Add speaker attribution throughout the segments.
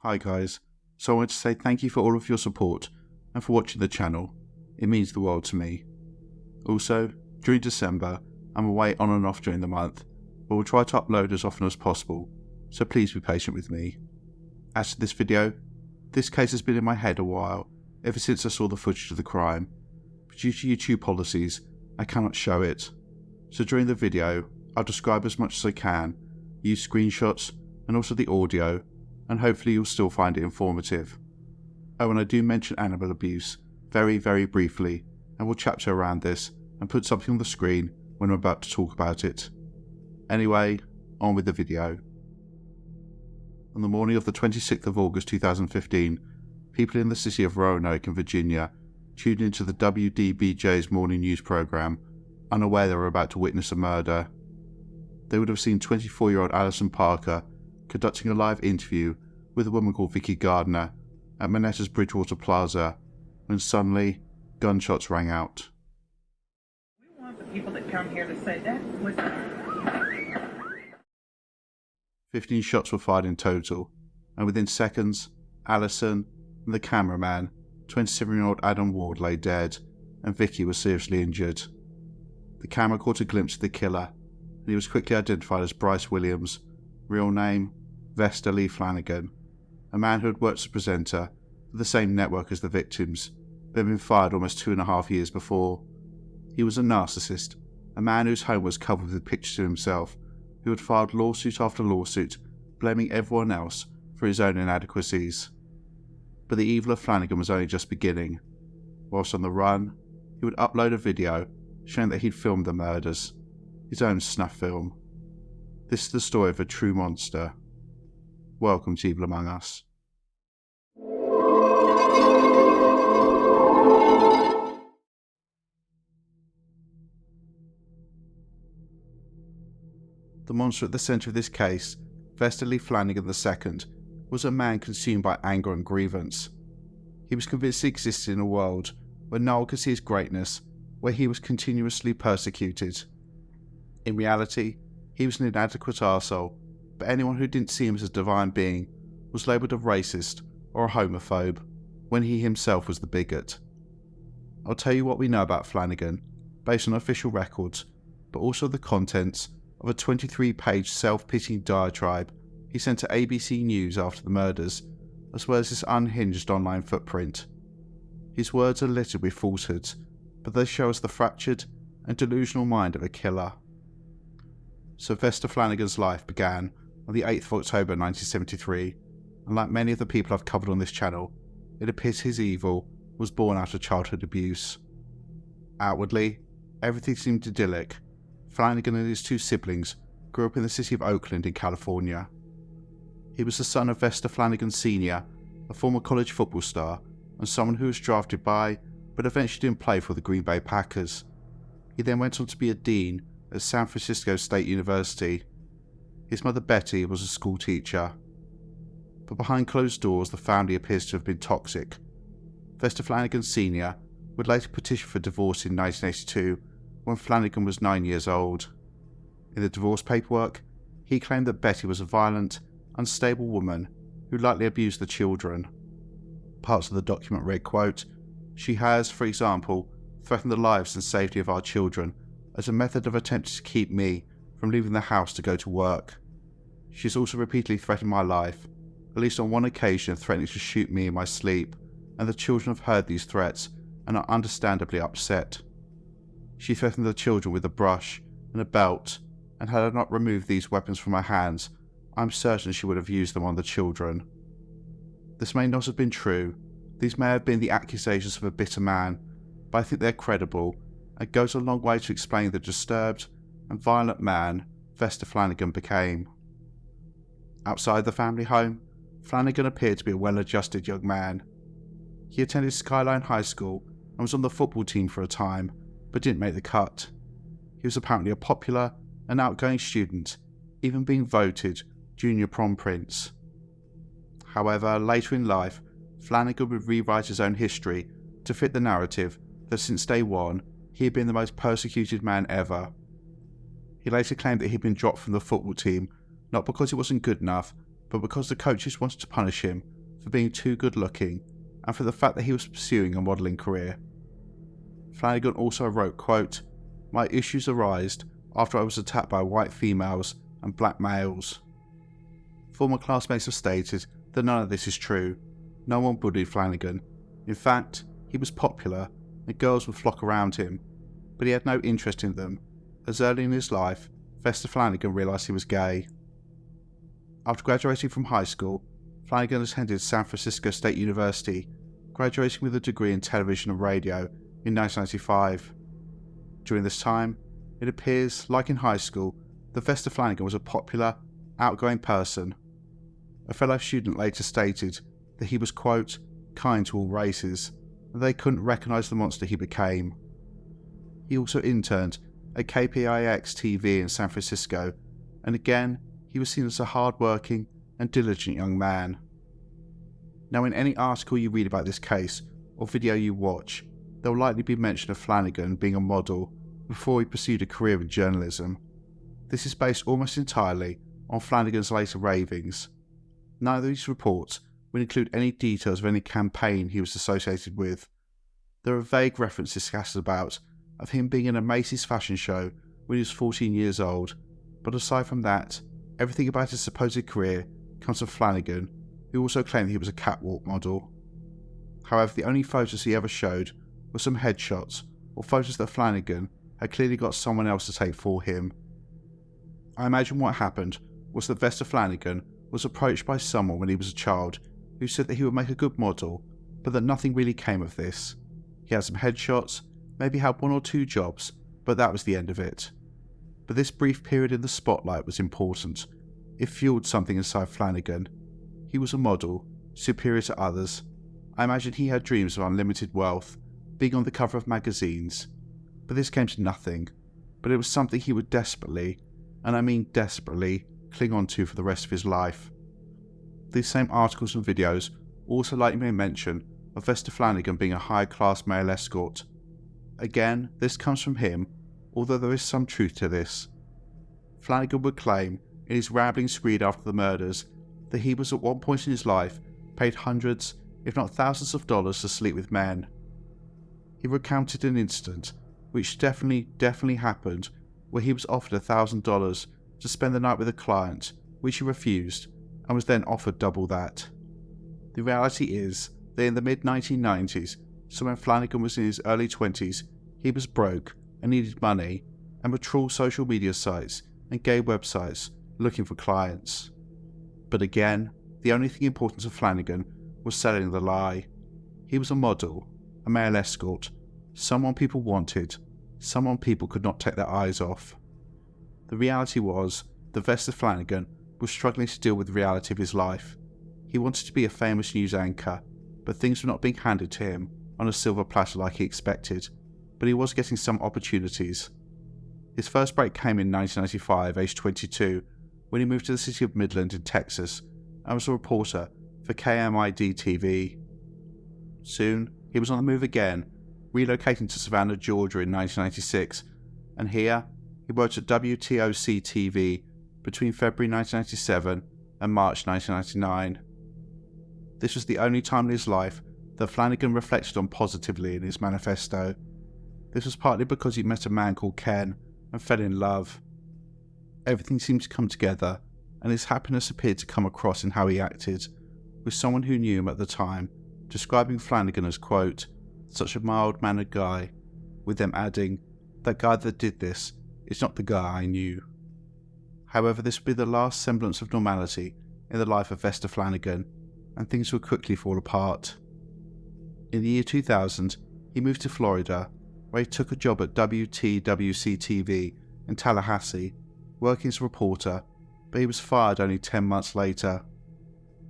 Speaker 1: Hi guys, so I want to say thank you for all of your support and for watching the channel. It means the world to me. Also, during December, I'm away on and off during the month, but will try to upload as often as possible, so please be patient with me. As to this video, this case has been in my head a while, ever since I saw the footage of the crime, but due to YouTube policies, I cannot show it. So during the video, I'll describe as much as I can, use screenshots and also the audio, and hopefully you'll still find it informative. Oh, and I do mention animal abuse, very briefly, and will chapter around this and put something on the screen when I'm about to talk about it. Anyway, on with the video. On the morning of the 26th of August 2015, people in the city of Roanoke in Virginia tuned into the WDBJ's morning news program, unaware they were about to witness a murder. They would have seen 24-year-old Alison Parker conducting a live interview with a woman called Vicki Gardner at Moneta's Bridgewater Plaza, when suddenly gunshots rang out.
Speaker 2: We want the people that come here to say that was
Speaker 1: 15 shots were fired in total, and within seconds, Alison and the cameraman, 27-year-old Adam Ward, lay dead, and Vicki was seriously injured. The camera caught a glimpse of the killer, and he was quickly identified as Bryce Williams, real name Vester Lee Flanagan, a man who had worked as a presenter for the same network as the victims, but had been fired almost 2.5 years before. He was a narcissist, a man whose home was covered with pictures of himself, who had filed lawsuit after lawsuit, blaming everyone else for his own inadequacies. But the evil of Flanagan was only just beginning. Whilst on the run, he would upload a video showing that he'd filmed the murders, his own snuff film. This is the story of a true monster. Welcome to Evil Among Us. The monster at the centre of this case, Vester Lee Flanagan II, was a man consumed by anger and grievance. He was convinced he existed in a world where no one could see his greatness, where he was continuously persecuted. In reality, he was an inadequate arsehole, but anyone who didn't see him as a divine being was labelled a racist or a homophobe, when he himself was the bigot. I'll tell you what we know about Flanagan, based on official records, but also the contents of a 23-page self-pitying diatribe he sent to ABC News after the murders, as well as his unhinged online footprint. His words are littered with falsehoods, but they show us the fractured and delusional mind of a killer. So Vester Flanagan's life began on the 8th of October 1973, and like many of the people I've covered on this channel, it appears his evil was born out of childhood abuse. Outwardly, everything seemed idyllic. Flanagan and his two siblings grew up in the city of Oakland in California. He was the son of Vester Flanagan Sr., a former college football star, and someone who was drafted by, but eventually didn't play for the Green Bay Packers. He then went on to be a dean at San Francisco State University. His mother Betty was a school teacher. But behind closed doors, the family appears to have been toxic. Vester Flanagan Sr. would later petition for divorce in 1982, when Flanagan was 9 years old. In the divorce paperwork, he claimed that Betty was a violent, unstable woman who likely abused the children. Parts of the document read, quote, "She has, for example, threatened the lives and safety of our children as a method of attempting to keep me from leaving the house to go to work. She has also repeatedly threatened my life, at least on one occasion threatening to shoot me in my sleep, and the children have heard these threats and are understandably upset. She threatened the children with a brush and a belt, and had I not removed these weapons from my hands, I'm certain she would have used them on the children." This may not have been true. These may have been the accusations of a bitter man, but I think they're credible, and goes a long way to explain the disturbed and violent man Vester Flanagan became. Outside the family home, Flanagan appeared to be a well-adjusted young man. He attended Skyline High School and was on the football team for a time, but didn't make the cut. He was apparently a popular and outgoing student, even being voted Junior Prom Prince. However, later in life, Flanagan would rewrite his own history to fit the narrative that since day one, he had been the most persecuted man ever. He later claimed that he'd been dropped from the football team, not because he wasn't good enough, but because the coaches wanted to punish him for being too good looking and for the fact that he was pursuing a modelling career. Flanagan also wrote, quote, "My issues arised after I was attacked by white females and black males." Former classmates have stated that none of this is true. No one bullied Flanagan. In fact, he was popular and girls would flock around him, but he had no interest in them, as early in his life, Vester Flanagan realised he was gay. After graduating from high school, Flanagan attended San Francisco State University, graduating with a degree in television and radio in 1995. During this time, it appears, like in high school, that Vester Flanagan was a popular, outgoing person. A fellow student later stated that he was, quote, "kind to all races," and they couldn't recognise the monster he became. He also interned at KPIX TV in San Francisco, and again, he was seen as a hard-working and diligent young man. Now, in any article you read about this case, or video you watch, there will likely be mention of Flanagan being a model before he pursued a career in journalism. This is based almost entirely on Flanagan's later ravings. Neither of these reports will include any details of any campaign he was associated with. There are vague references scattered about of him being in a Macy's fashion show when he was 14 years old, but aside from that, everything about his supposed career comes from Flanagan, who also claimed he was a catwalk model. However, the only photos he ever showed were some headshots or photos that Flanagan had clearly got someone else to take for him. I imagine what happened was that Vester Flanagan was approached by someone when he was a child who said that he would make a good model, but that nothing really came of this. He had some headshots, maybe had 1 or 2 jobs, but that was the end of it. But this brief period in the spotlight was important. It fueled something inside Flanagan. He was a model, superior to others. I imagine he had dreams of unlimited wealth, being on the cover of magazines. But this came to nothing. But it was something he would desperately, and I mean desperately, cling on to for the rest of his life. These same articles and videos also likely made mention of Vester Flanagan being a high-class male escort. Again, this comes from him, although there is some truth to this. Flanagan would claim, in his rambling screed after the murders, that he was at one point in his life paid hundreds, if not thousands of dollars to sleep with men. He recounted an incident, which definitely happened, where he was offered $1,000 to spend the night with a client, which he refused, and was then offered double that. The reality is that in the mid-1990s, so when Flanagan was in his early 20s, he was broke and needed money, and would trawl social media sites and gay websites looking for clients. But again, the only thing important to Flanagan was selling the lie. He was a model, a male escort, someone people wanted, someone people could not take their eyes off. The reality was that Vester Flanagan was struggling to deal with the reality of his life. He wanted to be a famous news anchor, but things were not being handed to him on a silver platter like he expected, but he was getting some opportunities. His first break came in 1995, aged 22, when he moved to the city of Midland in Texas and was a reporter for KMID TV. Soon, he was on the move again, relocating to Savannah, Georgia in 1996, and here, he worked at WTOC TV between February 1997 and March 1999. This was the only time in his life that Flanagan reflected on positively in his manifesto. This was partly because he met a man called Ken and fell in love. Everything seemed to come together, and his happiness appeared to come across in how he acted, with someone who knew him at the time describing Flanagan as, quote, "such a mild-mannered guy," with them adding, "that guy that did this is not the guy I knew." However, this would be the last semblance of normality in the life of Vester Flanagan, and things would quickly fall apart. In the year 2000, he moved to Florida, where he took a job at WTWC TV in Tallahassee, working as a reporter, but he was fired only 10 months later.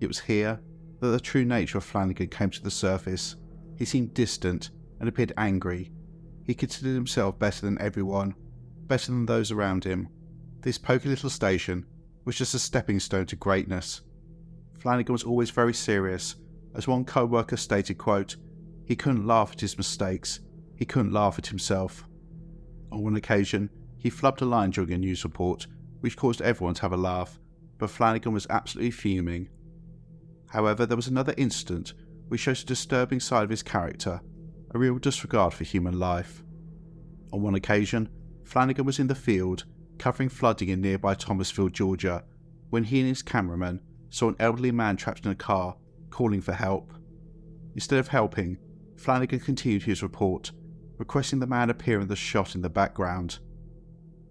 Speaker 1: It was here that the true nature of Flanagan came to the surface. He seemed distant and appeared angry. He considered himself better than everyone, better than those around him. This poky little station was just a stepping stone to greatness. Flanagan was always very serious. As one co-worker stated, quote, "he couldn't laugh at his mistakes, he couldn't laugh at himself." On one occasion, he flubbed a line during a news report, which caused everyone to have a laugh, but Flanagan was absolutely fuming. However, there was another incident which shows a disturbing side of his character, a real disregard for human life. On one occasion, Flanagan was in the field covering flooding in nearby Thomasville, Georgia, when he and his cameraman saw an elderly man trapped in a car, calling for help. Instead of helping, Flanagan continued his report, requesting the man appear in the shot in the background.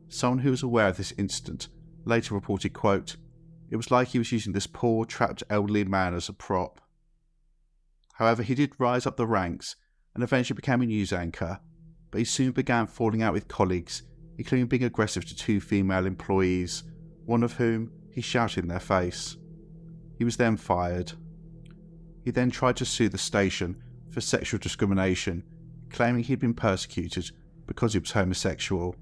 Speaker 1: Someone who was aware of this incident later reported, quote, "It was like he was using this poor, trapped elderly man as a prop." However, he did rise up the ranks and eventually became a news anchor, but he soon began falling out with colleagues, including being aggressive to 2 female employees, one of whom he shouted in their face. He was then fired. He then tried to sue the station for sexual discrimination, claiming he'd been persecuted because he was homosexual.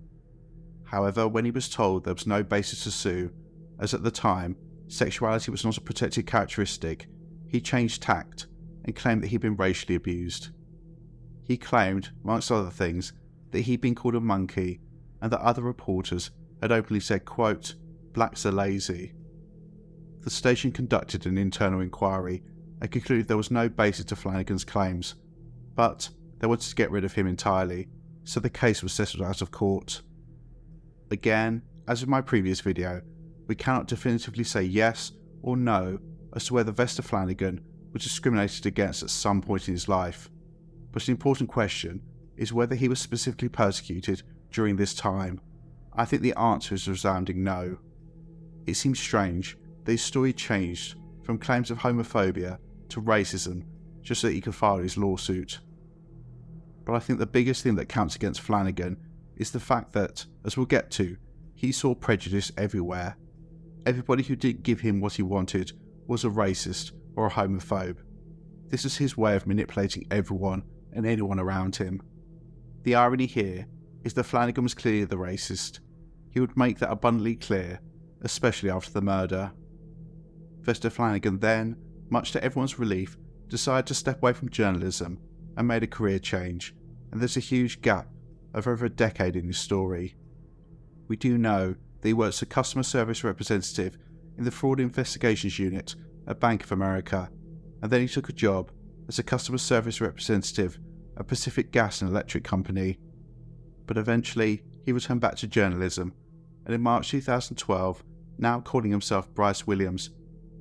Speaker 1: However, when he was told there was no basis to sue, as at the time sexuality was not a protected characteristic, he changed tact and claimed that he'd been racially abused. He claimed, amongst other things, that he'd been called a monkey and that other reporters had openly said, quote, "Blacks are lazy." The station conducted an internal inquiry and concluded there was no basis to Flanagan's claims, but they wanted to get rid of him entirely, so the case was settled out of court. Again, as in my previous video, we cannot definitively say yes or no as to whether Vester Flanagan was discriminated against at some point in his life, but an important question is whether he was specifically persecuted during this time. I think the answer is a resounding no. It seems strange that his story changed from claims of homophobia to racism just so that he could file his lawsuit. But I think the biggest thing that counts against Flanagan is the fact that, as we'll get to, he saw prejudice everywhere. Everybody who didn't give him what he wanted was a racist or a homophobe. This was his way of manipulating everyone and anyone around him. The irony here is that Flanagan was clearly the racist. He would make that abundantly clear, especially after the murder. Vester Flanagan then, much to everyone's relief, decided to step away from journalism and made a career change, and there's a huge gap of over a decade in his story. We do know that he worked as a customer service representative in the Fraud Investigations Unit at Bank of America, and then he took a job as a customer service representative at Pacific Gas and Electric Company. But eventually, he returned back to journalism, and in March 2012, now calling himself Bryce Williams,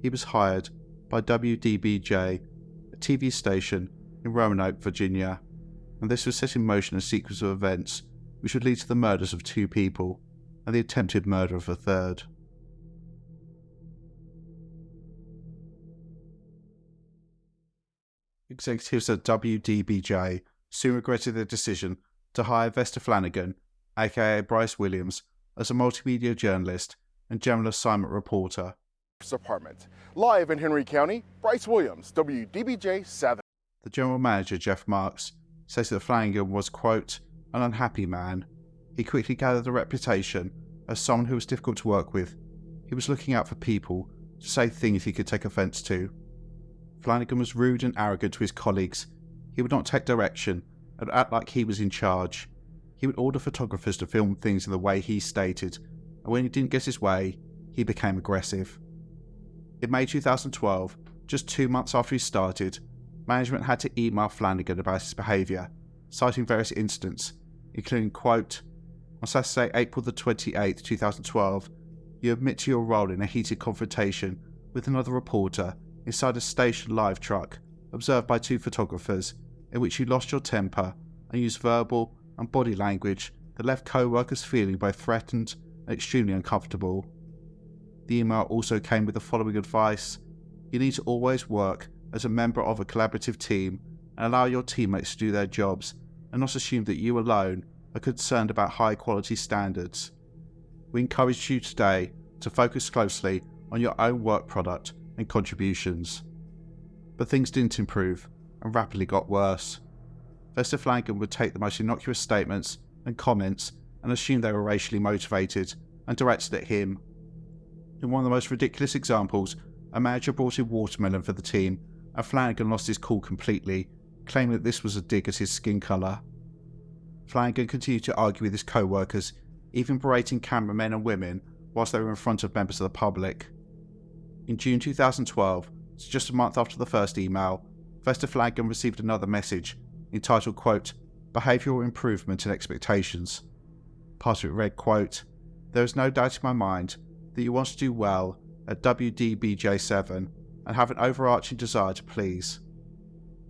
Speaker 1: he was hired by WDBJ, a TV station in Roanoke, Virginia, and this would set in motion a sequence of events which would lead to the murders of 2 people and the attempted murder of a 3rd. Executives at WDBJ soon regretted their decision to hire Vester Flanagan, aka Bryce Williams, as a multimedia journalist and general assignment reporter.
Speaker 3: Apartment. Live in Henry County, Bryce Williams, WDBJ 7.
Speaker 1: The general manager, Jeff Marks, says that Flanagan was, quote, "an unhappy man." He quickly gathered a reputation as someone who was difficult to work with. He was looking out for people to say things he could take offence to. Flanagan was rude and arrogant to his colleagues. He would not take direction and act like he was in charge. He would order photographers to film things in the way he stated, and when he didn't get his way, he became aggressive. In May 2012, just 2 months after he started, management had to email Flanagan about his behaviour, citing various incidents, including, quote, "On Saturday, April the 28th, 2012, you admit to your role in a heated confrontation with another reporter inside a station live truck observed by 2 photographers, in which you lost your temper and used verbal and body language that left co-workers feeling both threatened and extremely uncomfortable." The email also came with the following advice: "You need to always work as a member of a collaborative team and allow your teammates to do their jobs and not assume that you alone are concerned about high quality standards. We encourage you today to focus closely on your own work product and contributions." But things didn't improve and rapidly got worse. Vester Flanagan would take the most innocuous statements and comments and assume they were racially motivated and directed at him. In one of the most ridiculous examples, a manager brought in watermelon for the team, and Flanagan lost his cool completely, claiming that this was a dig at his skin colour. Flanagan continued to argue with his co-workers, even berating cameramen and women whilst they were in front of members of the public. In June 2012, so just a month after the first email, Vester Flanagan received another message entitled, quote, Behavioural Improvement and Expectations. Part of it read, quote, There is no doubt in my mind that you want to do well at WDBJ 7 and have an overarching desire to please.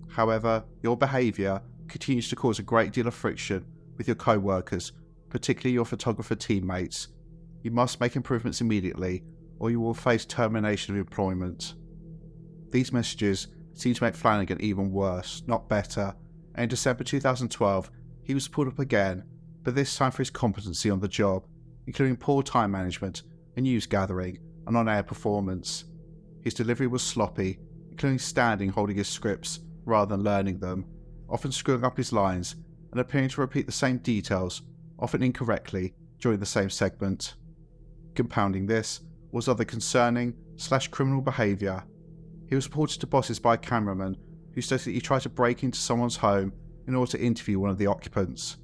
Speaker 1: However, your behaviour continues to cause a great deal of friction with your co-workers, particularly your photographer teammates. You must make improvements immediately, or you will face termination of employment. These messages seem to make Flanagan even worse, not better, and in December 2012, he was pulled up again, but this time for his competency on the job, including poor time management and news gathering and on-air performance. His delivery was sloppy, including standing holding his scripts rather than learning them, often screwing up his lines and appearing to repeat the same details, often incorrectly, during the same segment. Compounding this was other concerning/criminal behaviour. He was reported to bosses by a cameraman who stated that he tried to break into someone's home in order to interview one of the occupants.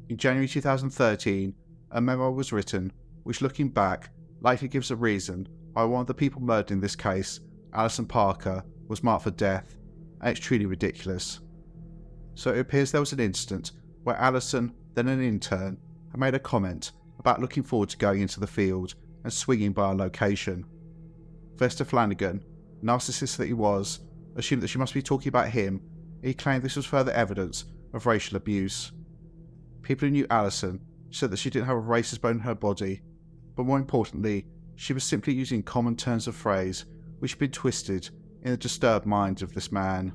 Speaker 1: In January 2013, a memo was written which, looking back, likely gives a reason why one of the people murdered in this case, Alison Parker, was marked for death, and it's truly ridiculous. So it appears there was an incident where Alison, then an intern, had made a comment about looking forward to going into the field and swinging by a location. Vester Flanagan, narcissist that he was, assumed that she must be talking about him, and he claimed this was further evidence of racial abuse. People who knew Alison said that she didn't have a racist bone in her body, but more importantly, she was simply using common turns of phrase which had been twisted in the disturbed mind of this man.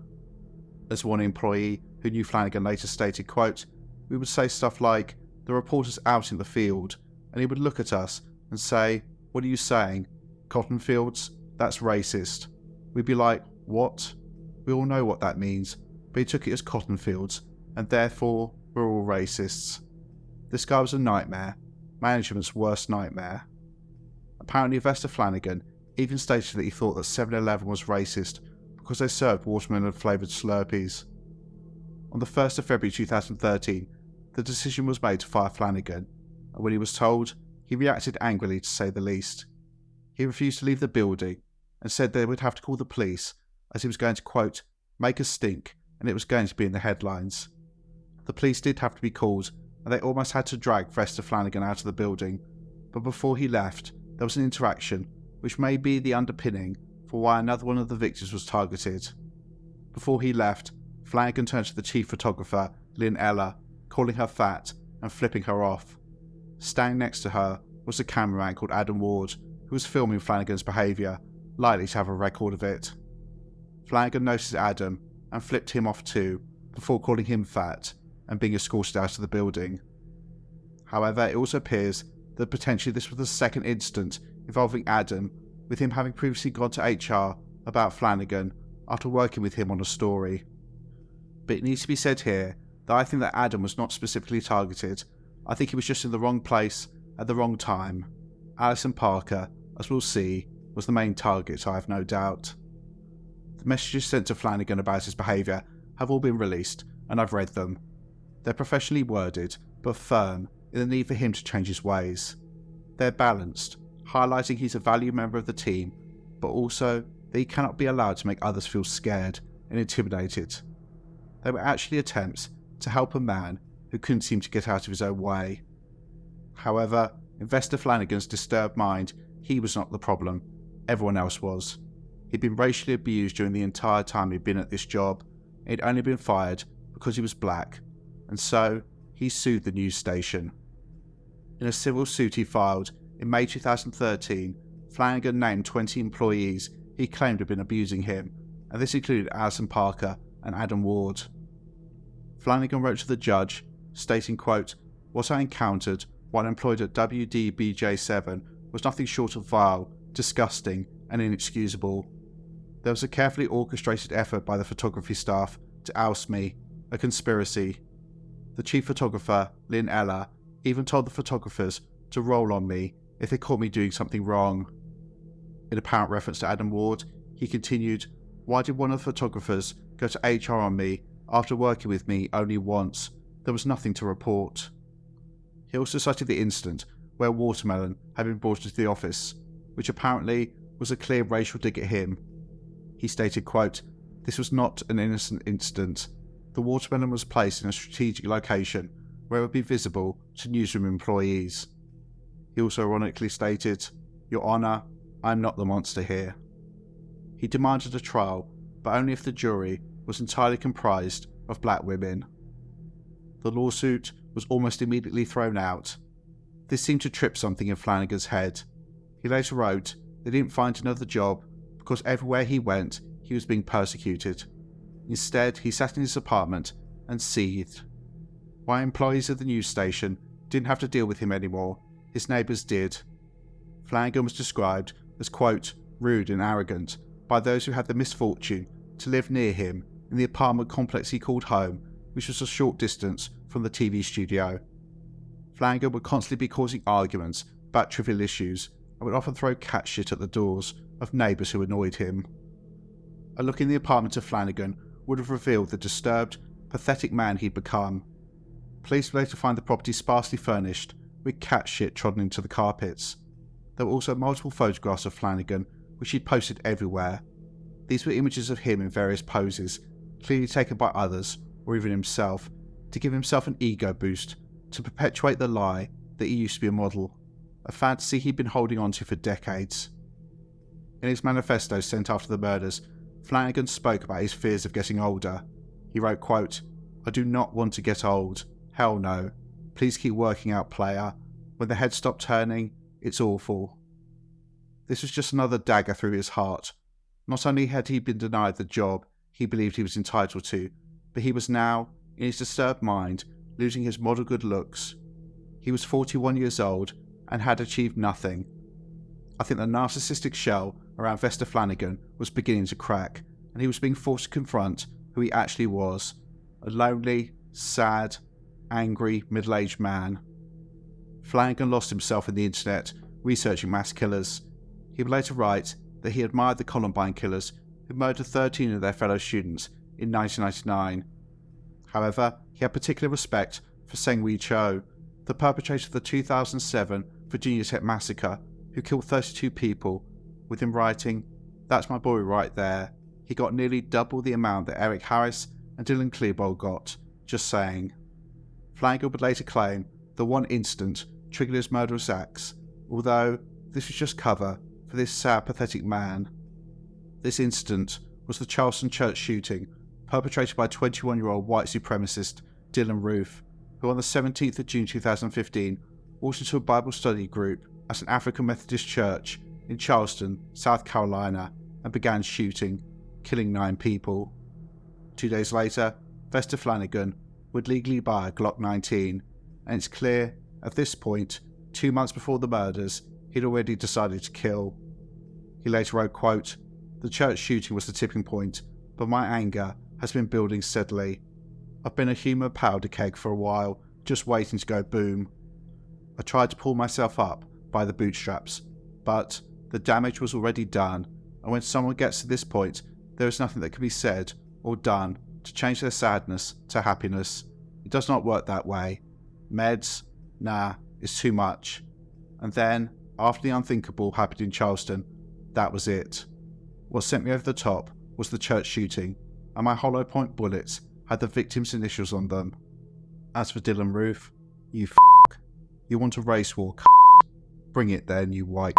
Speaker 1: As one employee who knew Flanagan later stated, quote, We would say stuff like, the reporter's out in the field, and he would look at us and say, What are you saying? Cotton fields? That's racist. We'd be like, what? We all know what that means, but he took it as cotton fields, and therefore we're all racists. This guy was a nightmare, management's worst nightmare. Apparently Vester Flanagan even stated that he thought that 7-Eleven was racist because they served watermelon flavoured Slurpees. On the 1st of February 2013, the decision was made to fire Flanagan, and when he was told, he reacted angrily to say the least. He refused to leave the building and said they would have to call the police as he was going to, quote, make a stink, and it was going to be in the headlines. The police did have to be called, and they almost had to drag Vester Flanagan out of the building, but before he left, there was an interaction which may be the underpinning for why another one of the victims was targeted. Before he left, Flanagan turned to the chief photographer, Lynn Eller, calling her fat and flipping her off. Standing next to her was a cameraman called Adam Ward, who was filming Flanagan's behaviour, likely to have a record of it. Flanagan noticed Adam and flipped him off too, before calling him fat and being escorted out of the building. However, it also appears that potentially this was the second incident involving Adam, with him having previously gone to HR about Flanagan after working with him on a story. But it needs to be said here that I think that Adam was not specifically targeted. I think he was just in the wrong place at the wrong time. Alison Parker, as we'll see, was the main target, I have no doubt. The messages sent to Flanagan about his behaviour have all been released, and I've read them. They're professionally worded, but firm in the need for him to change his ways. They're balanced, highlighting he's a valued member of the team, but also that he cannot be allowed to make others feel scared and intimidated. They were actually attempts to help a man who couldn't seem to get out of his own way. However, in Vester Flanagan's disturbed mind, he was not the problem, everyone else was. He'd been racially abused during the entire time he'd been at this job. He'd only been fired because he was black, and so he sued the news station. In a civil suit he filed in May 2013, Flanagan named 20 employees he claimed had been abusing him, and this included Alison Parker and Adam Ward. Flanagan wrote to the judge, stating, quote, What I encountered while employed at WDBJ 7 was nothing short of vile, disgusting, and inexcusable. There was a carefully orchestrated effort by the photography staff to oust me, a conspiracy. The chief photographer, Lynn Eller, even told the photographers to roll on me if they caught me doing something wrong. In apparent reference to Adam Ward, he continued, Why did one of the photographers go to HR on me after working with me only once? There was nothing to report. He also cited the incident where watermelon had been brought into the office, which apparently was a clear racial dig at him. He stated, quote, "This was not an innocent incident. The watermelon was placed in a strategic location where it would be visible to newsroom employees." He also ironically stated, "Your Honour, I am not the monster here." He demanded a trial, but only if the jury was entirely comprised of black women. The lawsuit was almost immediately thrown out. This seemed to trip something in Flanagan's head. He later wrote that he didn't find another job because everywhere he went, he was being persecuted. Instead, he sat in his apartment and seethed. While employees of the news station didn't have to deal with him anymore, his neighbours did. Flanagan was described as, quote, "rude and arrogant" by those who had the misfortune to live near him in the apartment complex he called home, which was a short distance from the TV studio. Flanagan would constantly be causing arguments about trivial issues and would often throw cat shit at the doors of neighbours who annoyed him. A look in the apartment of Flanagan would have revealed the disturbed, pathetic man he'd become. Police would later find the property sparsely furnished with cat shit trodden into the carpets. There were also multiple photographs of Flanagan, which he'd posted everywhere. These were images of him in various poses, clearly taken by others, or even himself, to give himself an ego boost, to perpetuate the lie that he used to be a model, a fantasy he'd been holding on to for decades. In his manifesto sent after the murders, Flanagan spoke about his fears of getting older. He wrote, quote, "I do not want to get old. Hell no. Please keep working out, player. When the head stopped turning, it's awful." This was just another dagger through his heart. Not only had he been denied the job he believed he was entitled to, but he was now, in his disturbed mind, losing his model good looks. He was 41 years old and had achieved nothing. I think the narcissistic shell around Vester Flanagan was beginning to crack, and he was being forced to confront who he actually was, a lonely, sad, angry, middle-aged man. Flanagan lost himself in the internet, researching mass killers. He would later write that he admired the Columbine killers who murdered 13 of their fellow students in 1999. However, he had particular respect for Seung-Wee Cho, the perpetrator of the 2007 Virginia Tech massacre, who killed 32 people, with him writing, "That's my boy right there. He got nearly double the amount that Eric Harris and Dylan Klebold got, just saying." Flanagan would later claim that one incident triggered his murderous acts, although this was just cover for this sad, pathetic man. This incident was the Charleston church shooting perpetrated by 21-year-old white supremacist Dylan Roof, who on the 17th of June 2015 walked into a Bible study group at an African Methodist church in Charleston, South Carolina, and began shooting, killing 9 people. 2 days later, Vester Flanagan would legally buy a Glock 19, and it's clear at this point, 2 months before the murders, he'd already decided to kill. He later wrote, quote, "The church shooting was the tipping point, but my anger has been building steadily. I've been a human powder keg for a while, just waiting to go boom. I tried to pull myself up by the bootstraps, but the damage was already done, and when someone gets to this point, there is nothing that can be said or done to change their sadness to happiness. It does not work that way. Meds? Nah, it's too much." And then, after the unthinkable happened in Charleston, that was it. What sent me over the top was the church shooting, and my hollow point bullets had the victim's initials on them. As for Dylan Roof, you you want a race war, bring it then, you white.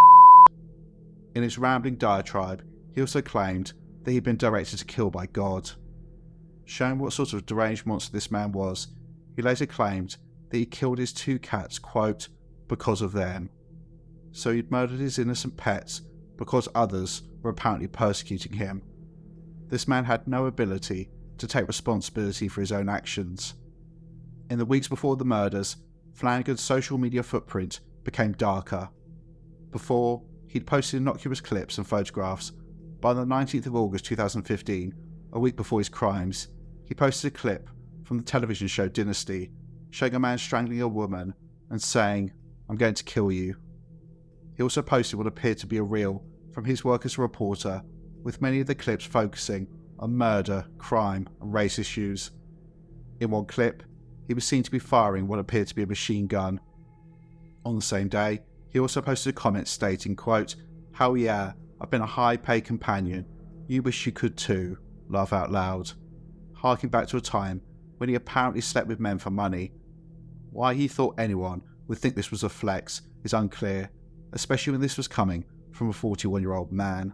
Speaker 1: In his rambling diatribe, he also claimed that he'd been directed to kill by God. Showing what sort of deranged monster this man was, he later claimed that he killed his 2 cats, quote, "because of them." So he'd murdered his innocent pets because others were apparently persecuting him. This man had no ability to take responsibility for his own actions. In the weeks before the murders, Flanagan's social media footprint became darker. Before, he'd posted innocuous clips and photographs. By the 19th of August 2015, a week before his crimes, he posted a clip from the television show Dynasty, showing a man strangling a woman and saying, "I'm going to kill you." He also posted what appeared to be a reel from his work as a reporter, with many of the clips focusing on murder, crime, and race issues. In one clip, he was seen to be firing what appeared to be a machine gun. On the same day, he also posted a comment stating, quote, "Hell yeah, I've been a high-paid companion. You wish you could too. Laugh out loud. Harking back to a time when he apparently slept with men for money. Why he thought anyone would think this was a flex is unclear, especially when this was coming from a 41-year-old man.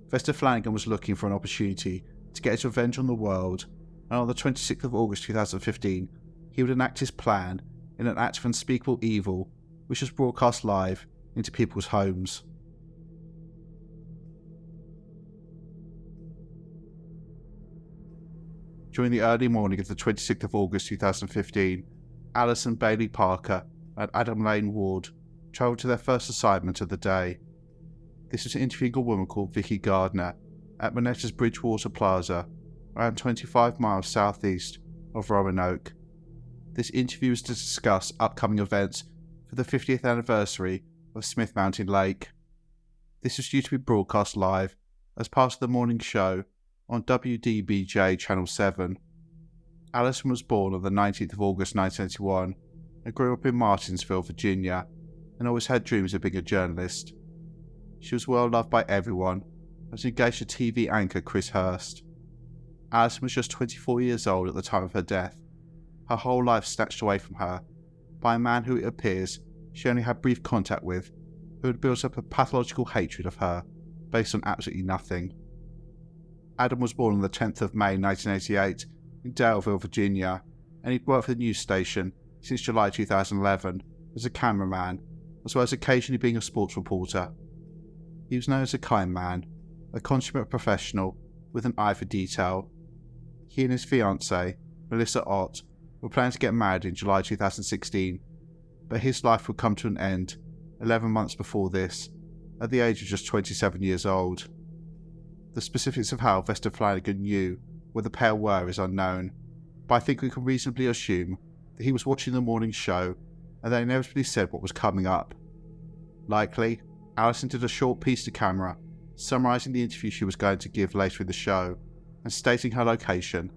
Speaker 1: Vester Flanagan was looking for an opportunity to get his revenge on the world, and on the 26th of August 2015, he would enact his plan in an act of unspeakable evil, which was broadcast live into people's homes. During the early morning of the 26th of August 2015, Alison Bailey Parker and Adam Lane Ward travelled to their first assignment of the day. This was interviewing a woman called Vicki Gardner at Moneta's Bridgewater Plaza, around 25 miles southeast of Roanoke. This interview was to discuss upcoming events for the 50th anniversary of Smith Mountain Lake. This was due to be broadcast live as part of the morning show on WDBJ Channel 7. Alison was born on the 19th of August 1981 and grew up in Martinsville, Virginia, and always had dreams of being a journalist. She was well loved by everyone and was engaged to TV anchor Chris Hurst. Alison was just 24 years old at the time of her death, her whole life snatched away from her by a man who it appears she only had brief contact with, who had built up a pathological hatred of her based on absolutely nothing. Adam was born on the 10th of May 1988 in Daleville, Virginia, and he'd worked for the news station since July 2011 as a cameraman, as well as occasionally being a sports reporter. He was known as a kind man, a consummate professional with an eye for detail. He and his fiancée, Melissa Ott, were planning to get married in July 2016, but his life would come to an end 11 months before this, at the age of just 27 years old. The specifics of how Vester Flanagan knew where the pair were is unknown, but I think we can reasonably assume that he was watching the morning show and they inevitably said what was coming up. Likely, Alison did a short piece to camera, summarising the interview she was going to give later in the show and stating her location.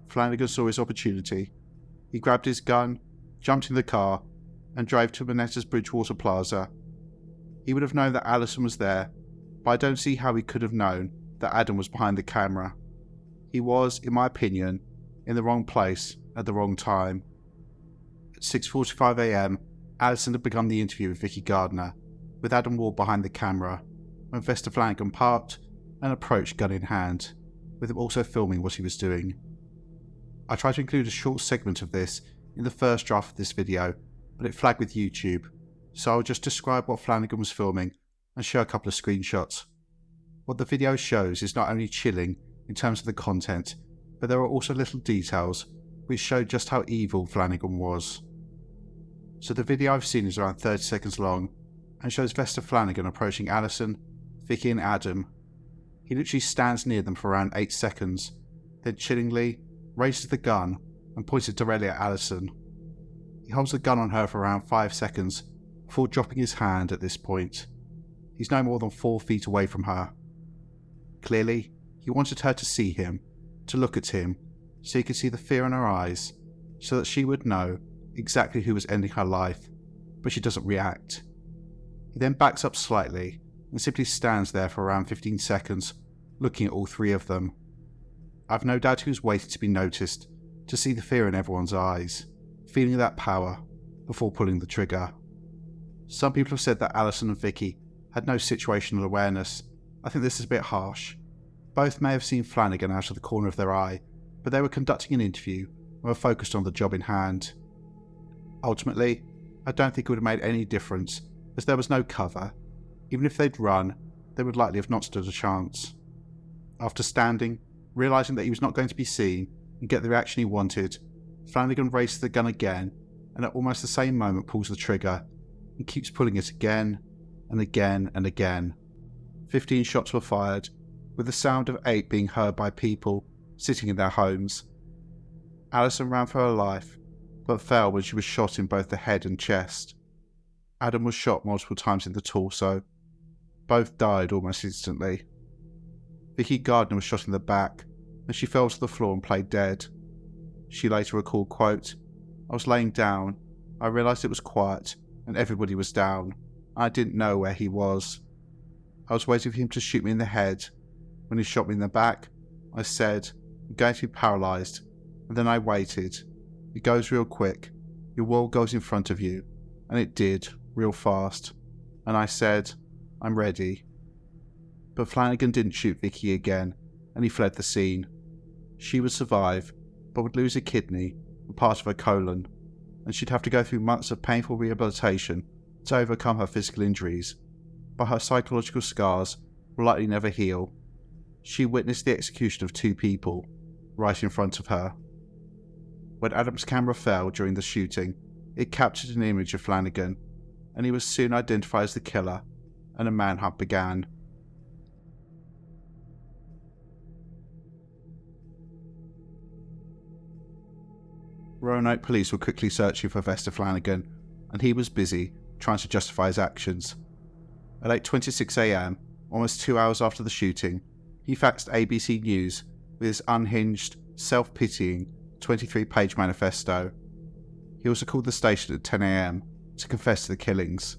Speaker 1: Flanagan saw his opportunity. He grabbed his gun, jumped in the car, and drove to Moneta's Bridgewater Plaza. He would have known that Alison was there, but I don't see how he could have known that Adam was behind the camera. He was, in my opinion, in the wrong place at the wrong time. At 6:45 a.m, Alison had begun the interview with Vicki Gardner, with Adam Ward behind the camera, when Vester Flanagan parked and approached gun in hand, with him also filming what he was doing. I tried to include a short segment of this in the first draft of this video, but it flagged with YouTube, so I'll just describe what Flanagan was filming and show a couple of screenshots. What the video shows is not only chilling in terms of the content, but there are also little details which show just how evil Flanagan was. So the video I've seen is around 30 seconds long and shows Vester Flanagan approaching Alison, Vicki and Adam. He literally stands near them for around 8 seconds, then chillingly raises the gun and points it directly at Alison. He holds the gun on her for around 5 seconds before dropping his hand at this point. He's no more than 4 feet away from her. Clearly, he wanted her to see him, to look at him, so he could see the fear in her eyes, so that she would know exactly who was ending her life, but she doesn't react. He then backs up slightly and simply stands there for around 15 seconds, looking at all three of them. I've no doubt he was waiting to be noticed, to see the fear in everyone's eyes, feeling that power, before pulling the trigger. Some people have said that Alison and Vicki had no situational awareness. I think this is a bit harsh. Both may have seen Flanagan out of the corner of their eye, but they were conducting an interview and were focused on the job in hand. Ultimately, I don't think it would have made any difference, as there was no cover. Even if they'd run, they would likely have not stood a chance. After standing, realising that he was not going to be seen and get the reaction he wanted, Flanagan raises the gun again and at almost the same moment pulls the trigger and keeps pulling it again and again and again. 15 shots were fired, with the sound of 8 being heard by people sitting in their homes. Alison ran for her life, but fell when she was shot in both the head and chest. Adam was shot multiple times in the torso. Both died almost instantly. Vicki Gardner was shot in the back, and she fell to the floor and played dead. She later recalled, quote, "I was laying down, I realised it was quiet, and everybody was down. I didn't know where he was." I was waiting for him to shoot me in the head. When he shot me in the back, I said, "I'm going to be paralysed." And then I waited. It goes real quick. Your world goes in front of you. And it did, real fast. And I said, "I'm ready." But Flanagan didn't shoot Vicki again, and he fled the scene. She would survive, but would lose a kidney and part of her colon, and she'd have to go through months of painful rehabilitation to overcome her physical injuries, but her psychological scars will likely never heal. She witnessed the execution of 2 people, right in front of her. When Adam's camera fell during the shooting, it captured an image of Flanagan, and he was soon identified as the killer, and a manhunt began. Roanoke police were quickly searching for Vester Flanagan, and he was busy trying to justify his actions. At 8:26 a.m, almost 2 hours after the shooting, he faxed ABC News with his unhinged, self-pitying 23-page manifesto. He also called the station at 10 a.m. to confess to the killings.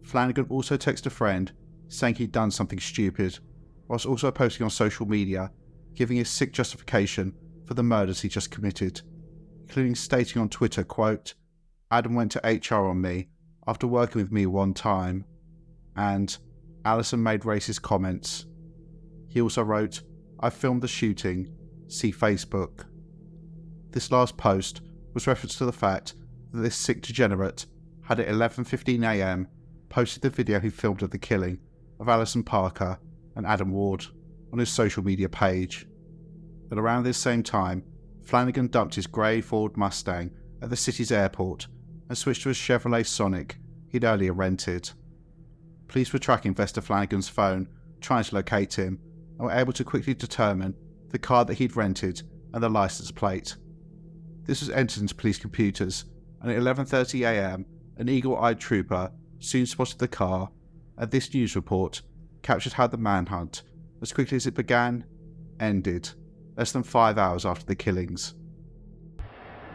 Speaker 1: Flanagan also texted a friend saying he'd done something stupid, whilst also posting on social media giving his sick justification for the murders he just committed, including stating on Twitter, quote, "Adam went to HR on me after working with me one time," and "Alison made racist comments." He also wrote, "I filmed the shooting, see Facebook." This last post was reference to the fact that this sick degenerate had at 11:15 a.m. posted the video he filmed of the killing of Alison Parker and Adam Ward on his social media page. At around this same time, Flanagan dumped his grey Ford Mustang at the city's airport and switched to a Chevrolet Sonic he'd earlier rented. Police were tracking Vester Flanagan's phone, trying to locate him, and were able to quickly determine the car that he'd rented and the license plate. This was entered into police computers, and at 11:30 a.m, an eagle-eyed trooper soon spotted the car, and this news report captured how the manhunt, as quickly as it began, ended, less than 5 hours after the killings.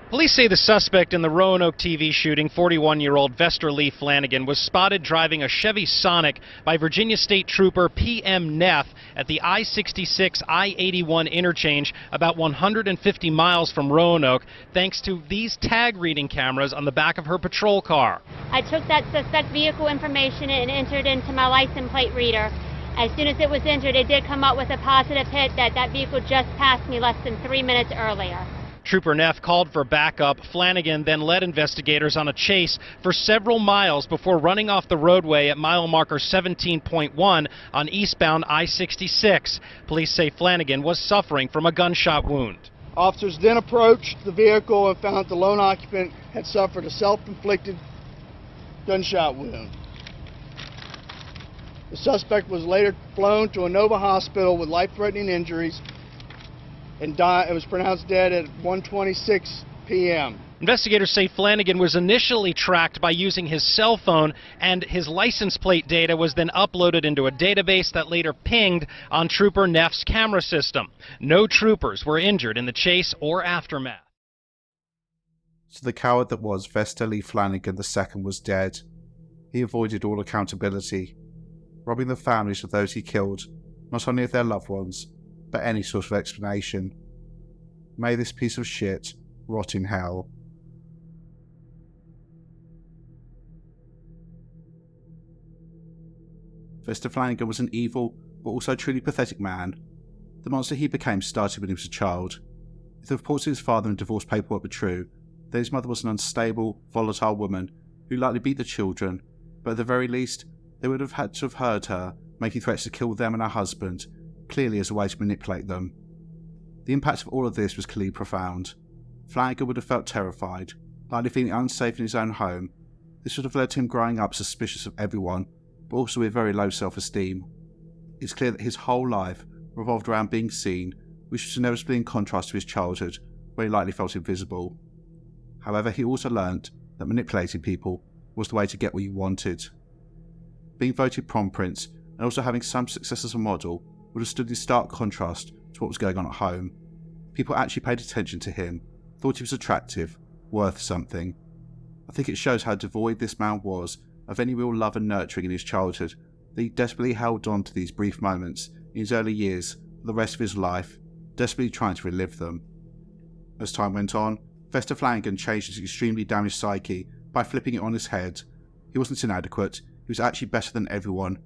Speaker 4: Police say the suspect in the Roanoke TV shooting, 41-year-old Vester Lee Flanagan, was spotted driving a Chevy Sonic by Virginia State Trooper P.M. Neff at the I-66 I-81 interchange about 150 miles from Roanoke, thanks to these tag reading cameras on the back of her patrol car.
Speaker 5: I took that suspect vehicle information and entered into my license plate reader. As soon as it was entered, it did come up with a positive hit that that vehicle just passed me less than 3 minutes earlier.
Speaker 4: Trooper Neff called for backup. Flanagan then led investigators on a chase for several miles before running off the roadway at mile marker 17.1 on eastbound I-66. Police say Flanagan was suffering from a gunshot wound.
Speaker 6: Officers then approached the vehicle and found the lone occupant had suffered a self-inflicted gunshot wound. The suspect was later flown to a Nova hospital with life-threatening injuries and was pronounced dead at 1:26 p.m.
Speaker 4: Investigators say Flanagan was initially tracked by using his cell phone, and his license plate data was then uploaded into a database that later pinged on Trooper Neff's camera system. No troopers were injured in the chase or aftermath.
Speaker 1: So the coward that was Vester Lee Flanagan II was dead. He avoided all accountability, robbing the families of those he killed, not only of their loved ones, but any sort of explanation. May this piece of shit rot in hell. Vester Flanagan was an evil, but also truly pathetic man. The monster he became started when he was a child. If the reports of his father and divorce paperwork were true, then his mother was an unstable, volatile woman who likely beat the children, but at the very least, they would have had to have heard her making threats to kill them and her husband, clearly as a way to manipulate them. The impact of all of this was clearly profound. Flanagan would have felt terrified, likely feeling unsafe in his own home. This would have led to him growing up suspicious of everyone, but also with very low self-esteem. It's clear that his whole life revolved around being seen, which was inevitably in contrast to his childhood, where he likely felt invisible. However, he also learnt that manipulating people was the way to get what you wanted. Being voted prom prince and also having some success as a model would have stood in stark contrast to what was going on at home. People actually paid attention to him, thought he was attractive, worth something. I think it shows how devoid this man was of any real love and nurturing in his childhood, that he desperately held on to these brief moments in his early years for the rest of his life, desperately trying to relive them. As time went on, Vester Flanagan changed his extremely damaged psyche by flipping it on his head. He wasn't inadequate, he was actually better than everyone.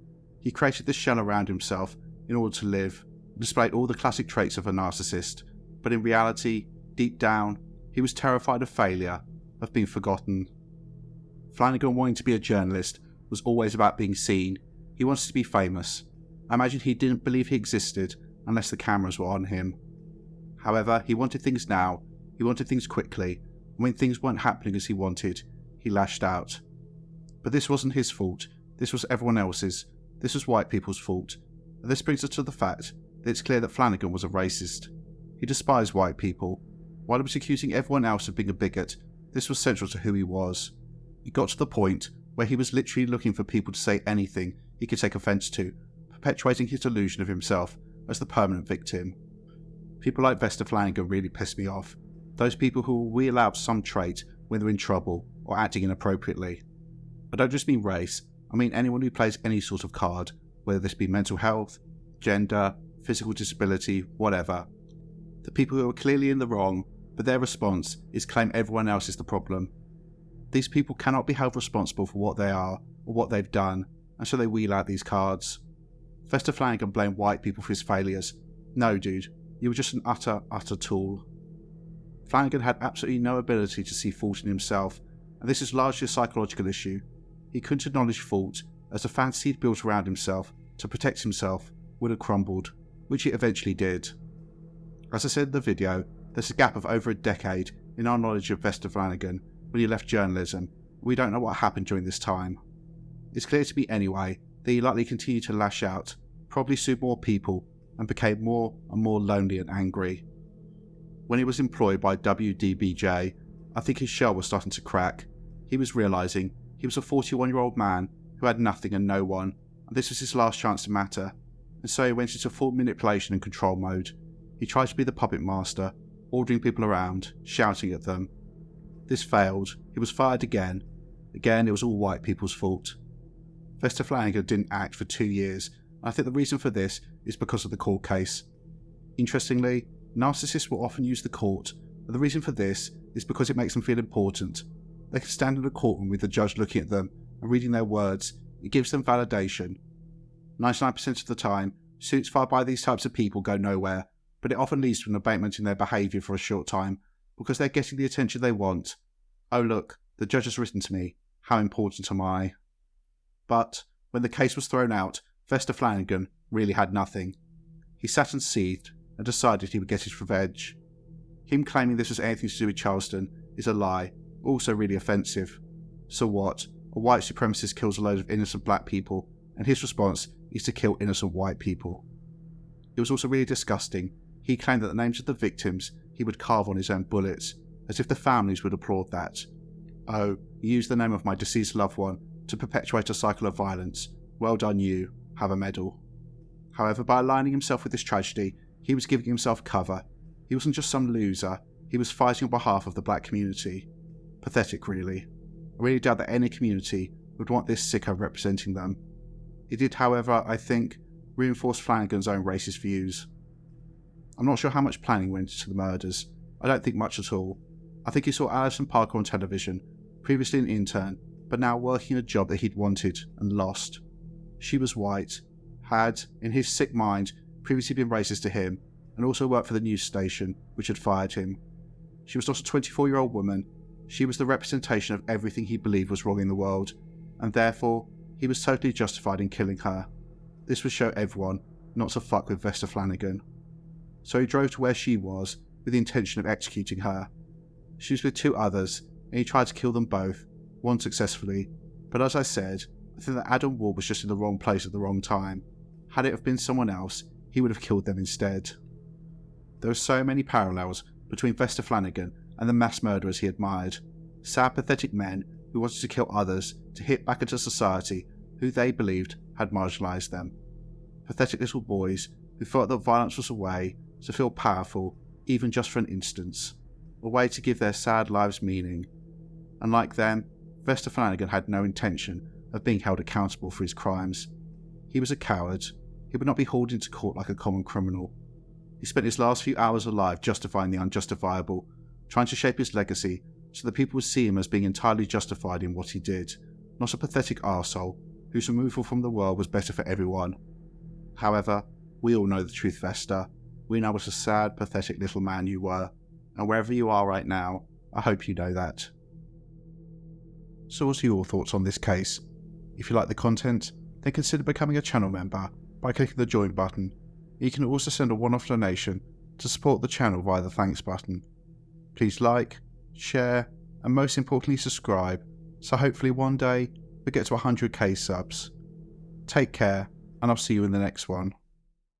Speaker 1: He created this shell around himself in order to live, and displayed all the classic traits of a narcissist, but in reality, deep down, he was terrified of failure, of being forgotten. Flanagan wanting to be a journalist was always about being seen. He wanted to be famous. I imagine he didn't believe he existed unless the cameras were on him. However, he wanted things now, he wanted things quickly, and when things weren't happening as he wanted, he lashed out. But this wasn't his fault, this was everyone else's, this was white people's fault, and this brings us to the fact that it's clear that Flanagan was a racist. He despised white people. While he was accusing everyone else of being a bigot, this was central to who he was. It got to the point where he was literally looking for people to say anything he could take offence to, perpetuating his delusion of himself as the permanent victim. People like Vester Flanagan really pissed me off. Those people who will wheel out some trait when they're in trouble or acting inappropriately. I don't just mean race, I mean anyone who plays any sort of card, whether this be mental health, gender, physical disability, whatever. The people who are clearly in the wrong, but their response is claim everyone else is the problem. These people cannot be held responsible for what they are or what they've done, and so they wheel out these cards. Vester Flanagan blamed white people for his failures. No, dude, you were just an utter tool. Flanagan had absolutely no ability to see fault in himself, and this is largely a psychological issue. He couldn't acknowledge fault, as the fantasy he'd built around himself to protect himself would have crumbled, which it eventually did. As I said in the video, there's a gap of over a decade in our knowledge of Vester Flanagan when he left journalism. We don't know what happened during this time. It's clear to me anyway that he likely continued to lash out, probably sued more people, and became more and more lonely and angry. When he was employed by WDBJ, I think his shell was starting to crack. He was realising he was a 41-year-old man who had nothing and no one, and this was his last chance to matter, and so he went into full manipulation and control mode. He tried to be the puppet master, ordering people around, shouting at them. This failed, he was fired again. Again, it was all white people's fault. Vester Flanagan didn't act for 2 years, and I think the reason for this is because of the court case. Interestingly, narcissists will often use the court, and the reason for this is because it makes them feel important. They can stand in a courtroom with the judge looking at them and reading their words. It gives them validation. 99% of the time, suits filed by these types of people go nowhere, but it often leads to an abatement in their behaviour for a short time, because they're getting the attention they want. Oh look, the judge has written to me, how important am I? But, when the case was thrown out, Vester Flanagan really had nothing. He sat and seethed, and decided he would get his revenge. Him claiming this was anything to do with Charleston is a lie, also really offensive. So what? A white supremacist kills a load of innocent black people, and his response is to kill innocent white people. It was also really disgusting. He claimed that the names of the victims he would carve on his own bullets, as if the families would applaud that. Oh, you used the name of my deceased loved one to perpetuate a cycle of violence. Well done you, have a medal. However, by aligning himself with this tragedy, he was giving himself cover. He wasn't just some loser, he was fighting on behalf of the black community. Pathetic, really. I really doubt that any community would want this sicko representing them. It did, however, I think, reinforce Flanagan's own racist views. I'm not sure how much planning went into the murders. I don't think much at all. I think he saw Alison Parker on television, previously an intern, but now working a job that he'd wanted and lost. She was white, had, in his sick mind, previously been racist to him, and also worked for the news station, which had fired him. She was not a 24-year-old woman. She was the representation of everything he believed was wrong in the world, and therefore, he was totally justified in killing her. This would show everyone not to fuck with Vester Flanagan. So he drove to where she was, with the intention of executing her. She was with 2 others, and he tried to kill them both, one successfully, but as I said, I think that Adam Wall was just in the wrong place at the wrong time. Had it have been someone else, he would have killed them instead. There are so many parallels between Vester Flanagan and the mass murderers he admired. Sad, pathetic men who wanted to kill others to hit back into society who they believed had marginalised them. Pathetic little boys who felt that violence was a way to feel powerful, even just for an instance. A way to give their sad lives meaning. Unlike them, Vester Flanagan had no intention of being held accountable for his crimes. He was a coward. He would not be hauled into court like a common criminal. He spent his last few hours alive justifying the unjustifiable, trying to shape his legacy so that people would see him as being entirely justified in what he did, not a pathetic arsehole whose removal from the world was better for everyone. However, we all know the truth, Vester. We know what a sad, pathetic little man you were, and wherever you are right now, I hope you know that. So what are your thoughts on this case? If you like the content, then consider becoming a channel member by clicking the join button. You can also send a one-off donation to support the channel via the thanks button. Please like, share, and most importantly subscribe, so hopefully one day we get to 100k subs. Take care, and I'll see you in the next one.